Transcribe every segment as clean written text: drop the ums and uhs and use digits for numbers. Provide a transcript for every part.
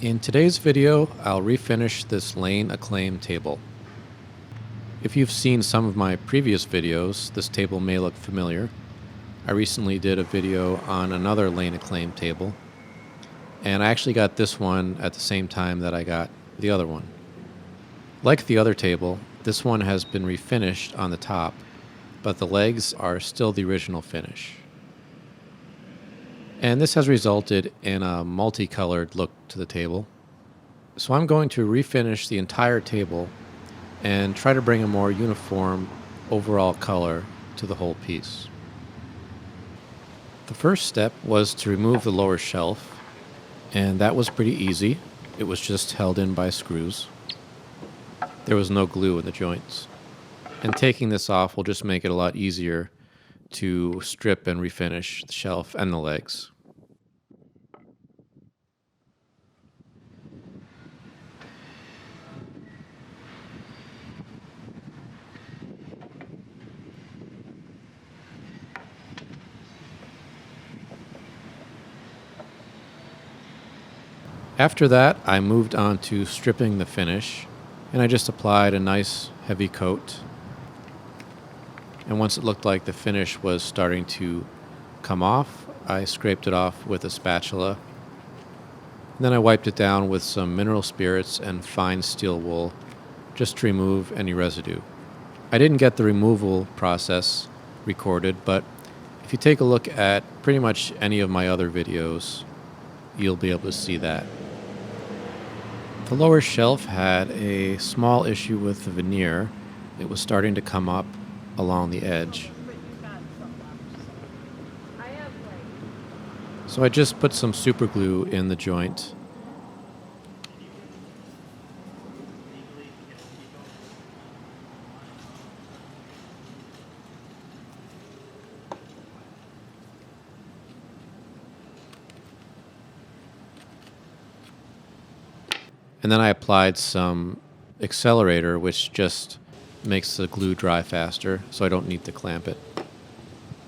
In today's video, I'll refinish this Lane Acclaim table. If you've seen some of my previous videos, this table may look familiar. I recently did a video on another Lane Acclaim table, and I actually got this one at the same time that I got the other one. Like the other table, this one has been refinished on the top, but the legs are still the original finish. And this has resulted in a multicolored look to the table. So I'm going to refinish the entire table and try to bring a more uniform overall color to the whole piece. The first step was to remove the lower shelf, and that was pretty easy. It was just held in by screws. There was no glue in the joints. And taking this off will just make it a lot easier to strip and refinish the shelf and the legs. After that, I moved on to stripping the finish, and I just applied a nice heavy coat. And once it looked like the finish was starting to come off, I scraped it off with a spatula. And then I wiped it down with some mineral spirits and fine steel wool just to remove any residue. I didn't get the removal process recorded, but if you take a look at pretty much any of my other videos, you'll be able to see that. The lower shelf had a small issue with the veneer. It was starting to come up along the edge. So I just put some super glue in the joint. And then I applied some accelerator, which just makes the glue dry faster, so I don't need to clamp it.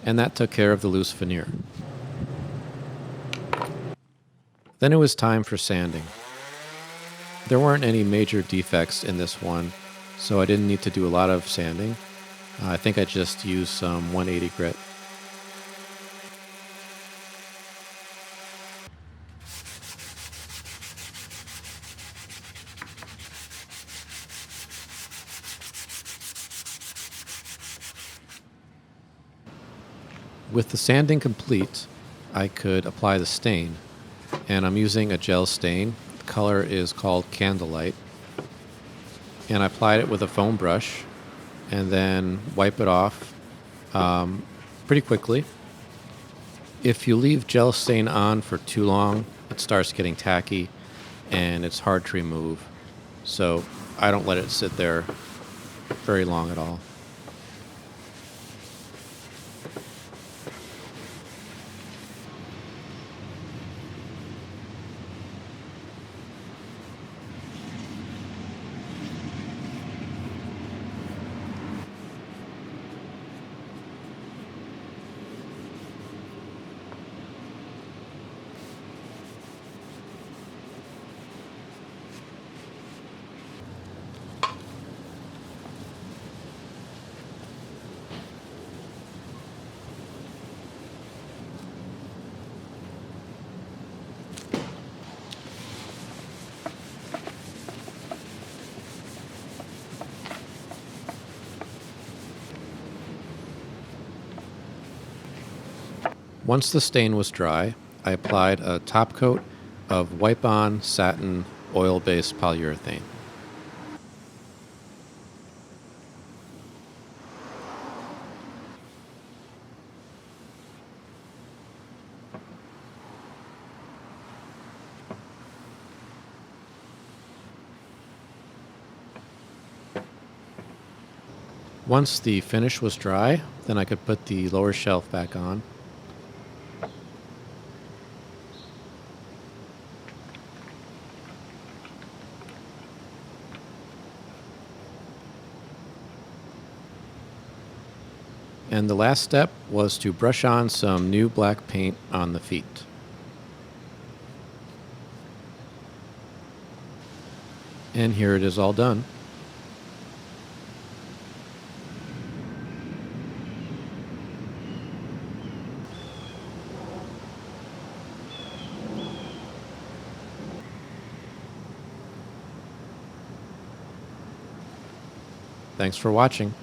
And that took care of the loose veneer. Then it was time for sanding. There weren't any major defects in this one, so I didn't need to do a lot of sanding. I think I just used some 180 grit. With the sanding complete, I could apply the stain, and I'm using a gel stain. The color is called Candlelight, and I applied it with a foam brush and then wipe it off pretty quickly. If you leave gel stain on for too long, it starts getting tacky and it's hard to remove, so I don't let it sit there very long at all. Once the stain was dry, I applied a top coat of Wipe-On Satin oil-based polyurethane. Once the finish was dry, then I could put the lower shelf back on. And the last step was to brush on some new black paint on the feet. And here it is all done. Thanks for watching.